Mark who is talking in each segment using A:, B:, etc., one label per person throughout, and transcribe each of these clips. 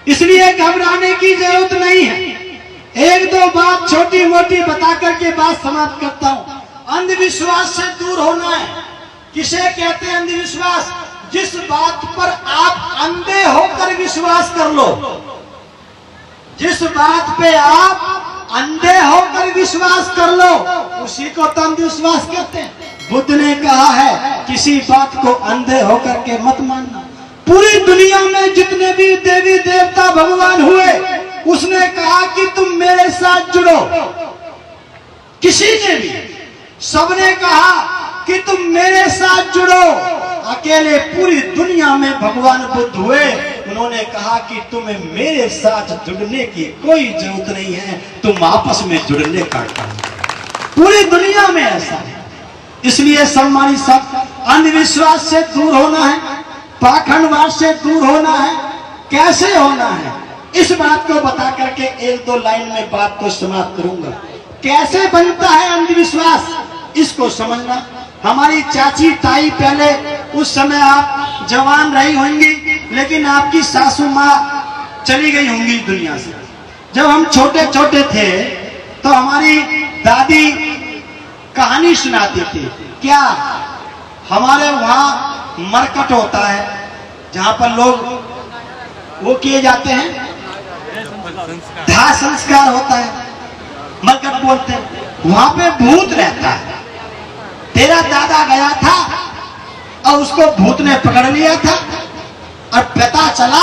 A: इसलिए घबराने की जरूरत नहीं है। एक दो बात छोटी मोटी बता करके बात समाप्त करता हूं। अंधविश्वास से दूर होना है। किसे कहते हैं अंधविश्वास? जिस बात पर आप अंधे होकर विश्वास कर लो, जिस बात पे आप अंधे होकर विश्वास कर लो, उसी को तो अंधविश्वास कहते हैं। बुद्ध ने कहा है किसी बात को अंधे होकर के मत मानना। पूरी दुनिया में जितने भी देवी देवता भगवान हुए, उसने कहा कि तुम मेरे साथ जुड़ो। किसी ने भी, सबने कहा कि तुम मेरे साथ जुड़ो। अकेले पूरी दुनिया में भगवान बुद्ध हुए, उन्होंने कहा कि तुम्हें मेरे साथ जुड़ने की कोई जरूरत नहीं है, तुम आपस में जुड़ने का काम। पूरी दुनिया में ऐसा है। इसलिए सम्मानित सब, अंधविश्वास से दूर होना है, पाखंडवाद से दूर होना है। कैसे होना है, इस बात को बता करके एक दो लाइन में बात को समाप्त करूंगा। कैसे बनता है अंधविश्वास, इसको समझना। हमारी चाची ताई, पहले उस समय आप जवान रही होंगी, लेकिन आपकी सासू माँ चली गई होंगी दुनिया से। जब हम छोटे छोटे थे तो हमारी दादी कहानी सुनाती थी। क्या? हमारे वहां मरकट होता है, जहां पर लोग वो किए जाते हैं, दाह संस्कार होता है, मरकट बोलते हैं। वहां पे भूत रहता है। तेरा दादा गया था और उसको भूत ने पकड़ लिया था, और पता चला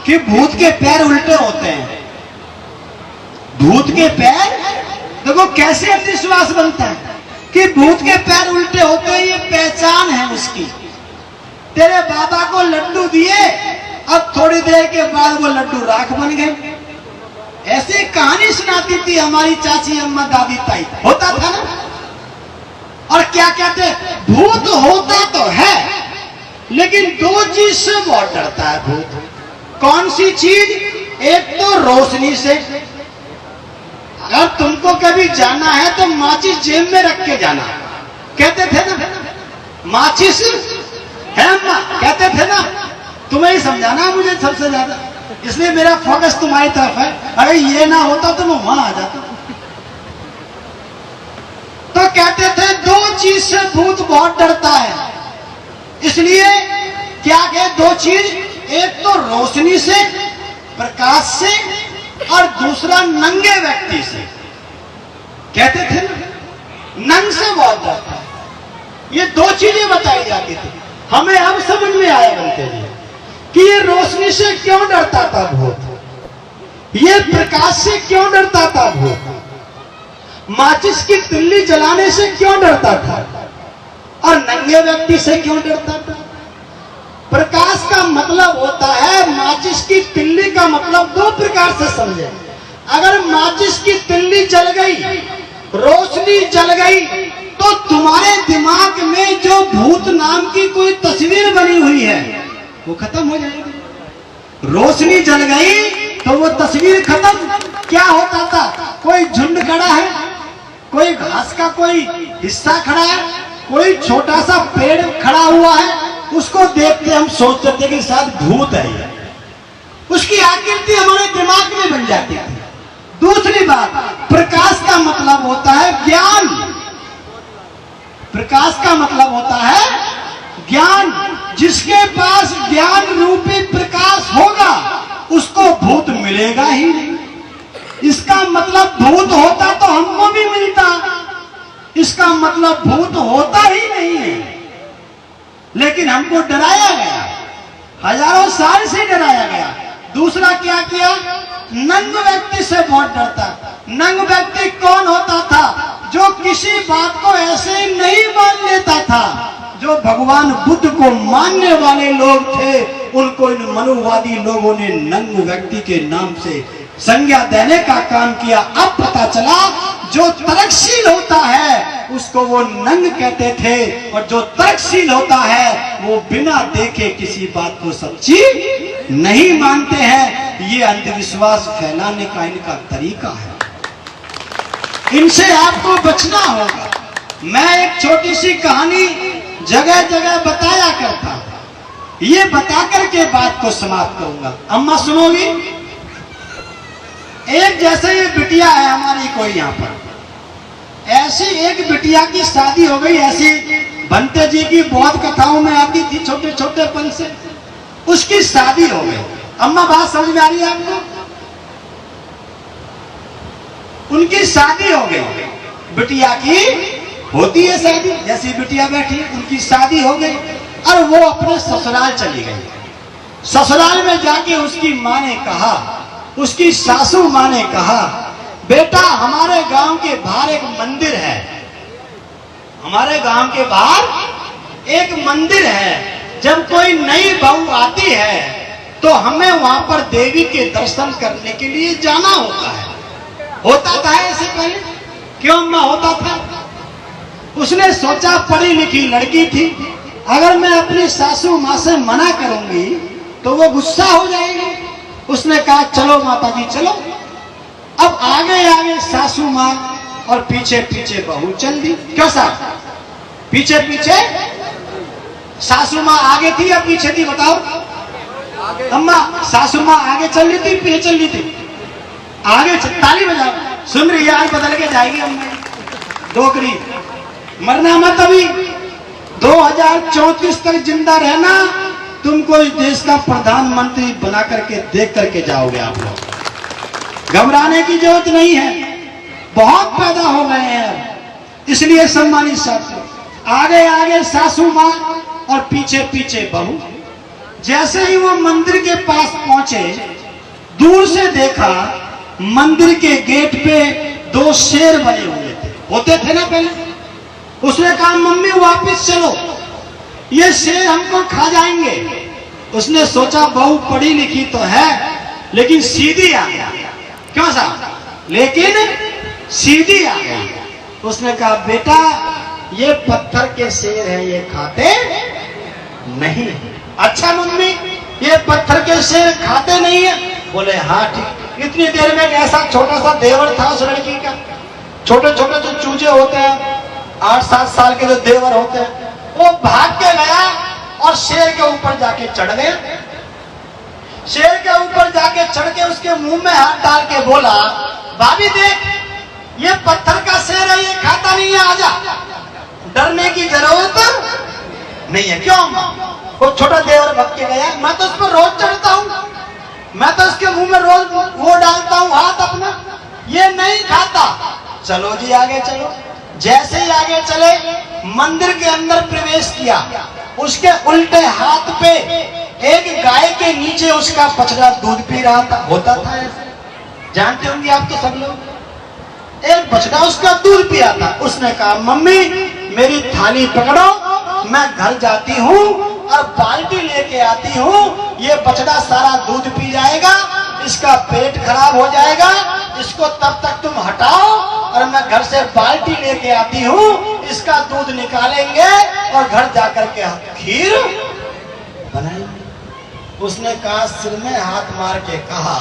A: कि भूत के पैर उल्टे होते हैं। भूत के पैर, देखो कैसे अंधविश्वास बनता है कि भूत के पैर उल्टे होते हैं, ये पहचान है उसकी। तेरे बाबा को लड्डू दिए, अब थोड़ी देर के बाद वो लड्डू राख बन गए। ऐसी कहानी सुनाती थी हमारी चाची, अम्मा, दादी, ताई। होता था ना। और क्या कहते, भूत होता तो है, लेकिन दो चीज से बहुत डरता है भूत। कौन सी चीज? एक तो रोशनी से। अगर तुमको कभी जाना है तो माचिस जेब में रख के जाना। कहते थे ना, माचिस है अम्मा, कहते थे ना। तुम्हें ही समझाना मुझे सबसे ज्यादा, इसलिए मेरा फोकस तुम्हारी तरफ है। अगर ये ना होता तो मैं वहां आ जाता। तो कहते थे दो चीज से भूत बहुत डरता है। इसलिए क्या कहे, दो चीज, एक तो रोशनी से, प्रकाश से, और दूसरा नंगे व्यक्ति से। कहते थे ना, नंग से बहुत डरता है। ये दो चीजें बताई जाती थी। हमें अब समझ में आया बनते हैं कि ये रोशनी से क्यों डरता था भूत, ये प्रकाश से क्यों डरता था भूत, माचिस की तिल्ली जलाने से क्यों डरता था, और नंगे व्यक्ति से क्यों डरता था। प्रकाश का मतलब होता है, माचिस की तिल्ली का मतलब दो प्रकार से समझे। अगर माचिस की तिल्ली जल गई, रोशनी जल गई, तो तुम्हारे दिमाग में जो भूत नाम की कोई तस्वीर बनी हुई है वो खत्म हो जाएगी। रोशनी जल गई तो वो तस्वीर खत्म। क्या होता था, कोई झुंड खड़ा है, कोई घास का कोई हिस्सा खड़ा है, कोई छोटा सा पेड़ खड़ा हुआ है, उसको देख के हम सोचते थे कि शायद भूत है। उसकी आकृति हमारे दिमाग में बन जाती है। दूसरी बात, प्रकाश का मतलब होता है ज्ञान। प्रकाश का मतलब होता है ज्ञान। जिसके पास ज्ञान रूपी प्रकाश होगा उसको भूत मिलेगा ही नहीं। इसका मतलब भूत होता तो हमको भी मिलता, इसका मतलब भूत होता ही नहीं है। लेकिन हमको डराया गया, हजारों साल से डराया गया। दूसरा क्या किया, नंग व्यक्ति से बहुत डरता। नंग व्यक्ति कौन होता था? जो किसी बात को ऐसे ही नहीं मान लेता था। जो भगवान बुद्ध को मानने वाले लोग थे, उनको इन मनुवादी लोगों ने नंग व्यक्ति के नाम से संज्ञा देने का काम किया। अब पता चला जो तर्कशील होता है उसको वो नंग कहते थे, और जो तर्कशील होता है वो बिना देखे किसी बात को सच्ची नहीं मानते हैं। ये अंधविश्वास फैलाने का इनका तरीका है। इनसे आपको बचना होगा। मैं एक छोटी सी कहानी जगह जगह बताया करता। ये बता करके बात को समाप्त करूंगा। अम्मा सुनोगी? एक जैसे ये बिटिया है हमारी कोई यहाँ पर, ऐसी एक बिटिया की शादी हो गई, ऐसी भंते जी की बहुत कथाओं में आती थी छोटे छोटे पन से, उसकी शादी हो गई। अम्मा बात समझ में आ रही है आपको? उनकी शादी हो गई, बिटिया की होती है शादी, जैसी बिटिया बैठी उनकी शादी हो गई और वो अपने ससुराल चली गई। ससुराल में जाके उसकी माँ ने कहा, उसकी सासू माँ ने कहा, बेटा हमारे गांव के बाहर एक मंदिर है, हमारे गांव के बाहर एक मंदिर है, जब कोई नई बहू आती है तो हमें वहां पर देवी के दर्शन करने के लिए जाना होता है। होता था ऐसे पहले? क्यों अम्मा होता था? उसने सोचा पढ़ी लिखी लड़की थी, अगर मैं अपनी सासू माँ से मना करूंगी तो वो गुस्सा हो जाएगी। उसने कहा चलो माता जी चलो। अब आगे आगे सासू माँ और पीछे पीछे बहू चल दी। क्यों साहब? पीछे पीछे सासू माँ आगे थी या पीछे थी बताओ? अम्मा सासू माँ आगे चल रही थी पीछे चल रही थी? आगे। ताली बजाओ। सुन रही है? आज बदल के जाएगी अम्मा डोकरी। मरना मत अभी, 2034 तक जिंदा रहना, तुमको इस देश का प्रधानमंत्री बना करके देख करके जाओगे आप लोग। घबराने की जरूरत नहीं है, बहुत पैदा हो गए हैं। इसलिए सम्मानित साथियों, आगे आगे सासू माँ और पीछे पीछे बहू। जैसे ही वो मंदिर के पास पहुंचे, दूर से देखा मंदिर के गेट पे 2 शेर बने हुए थे, होते थे ना पहले। उसने कहा मम्मी वापस चलो, ये शेर हमको खा जाएंगे। उसने सोचा बहू पढ़ी लिखी तो है लेकिन सीधी आ गया। क्यों साहब? लेकिन सीधी आ गया। उसने कहा बेटा ये पत्थर के शेर हैं, ये खाते नहीं। अच्छा मम्मी ये पत्थर के शेर खाते नहीं है? बोले हाँ ठीक। इतनी देर में ऐसा छोटा सा देवर था उस लड़की का, छोटे छोटे जो चूजे होते हैं 8-7 साल के जो देवर होते हैं, वो भाग के गया और शेर के ऊपर जाके चढ़ गया। शेर के ऊपर जाके चढ़ के उसके मुंह में हाथ डाल के बोला भाभी देख ये पत्थर का शेर है, ये खाता नहीं है, आजा। डरने की जरूरत नहीं है। क्यों? वो छोटा देवर भाग के गया, मैं तो उस पर रोज चढ़ता हूँ, मैं तो उसके मुंह में रोज वो डालता हूँ हाथ अपना, ये नहीं खाता। चलो जी आगे चलो। जैसे ही आगे चले मंदिर के अंदर प्रवेश किया, उसके उल्टे हाथ पे एक गाय के नीचे उसका बछड़ा दूध पी रहा था। होता था ऐसे, जानते होंगे आप तो सब लोग। एक बछड़ा उसका दूध पिया था। उसने कहा मम्मी मेरी थाली पकड़ो, मैं घर जाती हूँ और बाल्टी लेके आती हूँ, ये बछड़ा सारा दूध पी जाएगा, इसका पेट खराब हो जाएगा, इसको तब तक तुम हटाओ और मैं घर से बाल्टी लेके आती हूँ, इसका दूध निकालेंगे और घर जाकर के खीर बनाएंगे। उसने कहा सिर में हाथ मार के कहा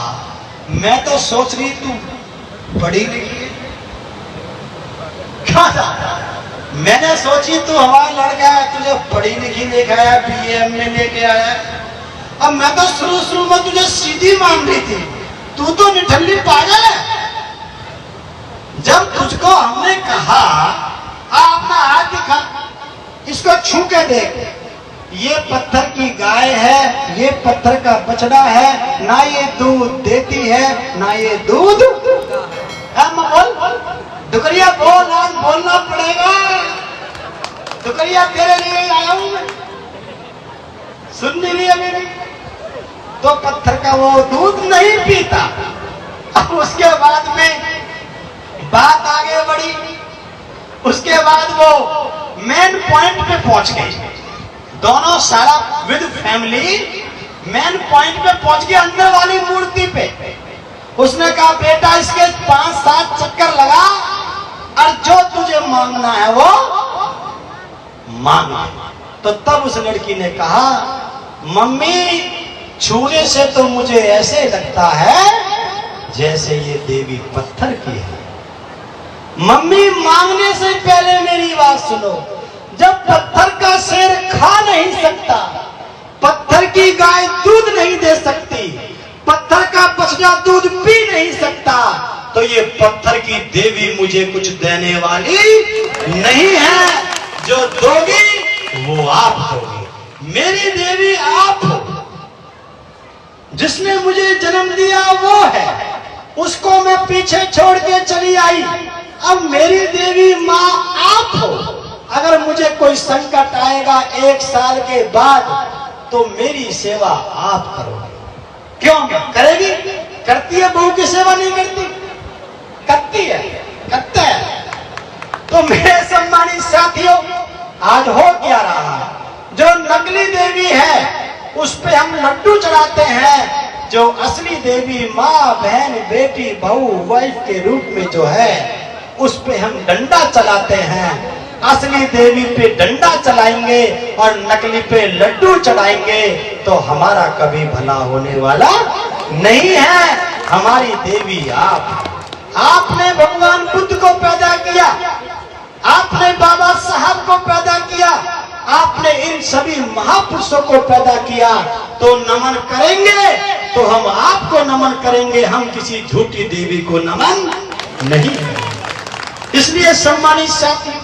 A: मैं तो सोच रही तू पढ़ी लिखी, मैंने सोची तू हमारा लड़का है, तुझे पढ़ी लिखी लेके आया, BA MA लेके आया। अब मैं तो शुरू में तुझे सीधी मान रही थी, तू तो निठल्ली पागल है। जब तुझको हमने कहा अपना हाथ दिखा, इसको छू के देख, ये पत्थर की गाय है, ये पत्थर का बछड़ा है, ना ये दूध देती है ना ये दूध। बोल दुकरिया बोल, आज बोलना पड़ेगा। दुकरिया तेरे लिए आया हूं मैं, सुनने लिए मेरी। तो पत्थर का वो दूध नहीं पीता। अब उसके बाद में बात आगे बढ़ी। उसके बाद वो मेन पॉइंट पे पहुंच गए, दोनों सारा विद फैमिली मेन पॉइंट पे पहुंच गए, अंदर वाली मूर्ति पे। उसने कहा बेटा इसके 5-7 चक्कर लगा और जो तुझे मांगना है वो मांग। तो तब उस लड़की ने कहा मम्मी छूने से तो मुझे ऐसे लगता है जैसे ये देवी पत्थर की है। मम्मी मांगने से पहले मेरी बात सुनो, जब पत्थर का शेर खा नहीं सकता पत्थर की गाय दूध नहीं दे सकती, पत्थर का बछड़ा दूध पी नहीं सकता, तो ये पत्थर की देवी मुझे कुछ देने वाली नहीं है। जो दोगी वो आप दोगी, मेरी देवी आप हो। जिसने मुझे जन्म दिया वो है, उसको मैं पीछे छोड़ के चली आई। अब मेरी देवी माँ आप हो। अगर मुझे कोई संकट आएगा 1 साल के बाद, तो मेरी सेवा आप करोगे। क्यों करेगी? करती है, बहू की सेवा नहीं करती? करती है, करता है। तो मेरे सम्मानित साथियों, आज हो क्या रहा है? जो नकली देवी है उस पे हम लड्डू चढ़ाते हैं, जो असली देवी माँ, बहन, बेटी, बहू, वाइफ के रूप में जो है उस पे हम डंडा चलाते हैं। असली देवी पे डंडा चलाएंगे और नकली पे लड्डू चढ़ाएंगे तो हमारा कभी भला होने वाला नहीं है। हमारी देवी आपने भगवान बुद्ध को पैदा किया, आपने बाबा साहब को पैदा किया, आपने इन सभी महापुरुषों को पैदा किया, तो नमन करेंगे तो हम आपको नमन करेंगे, हम किसी झूठी देवी को नमन नहीं करेंगे। इसलिए सम्मानित साथी,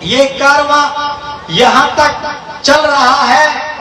A: ये कारवां यहां तक चल रहा है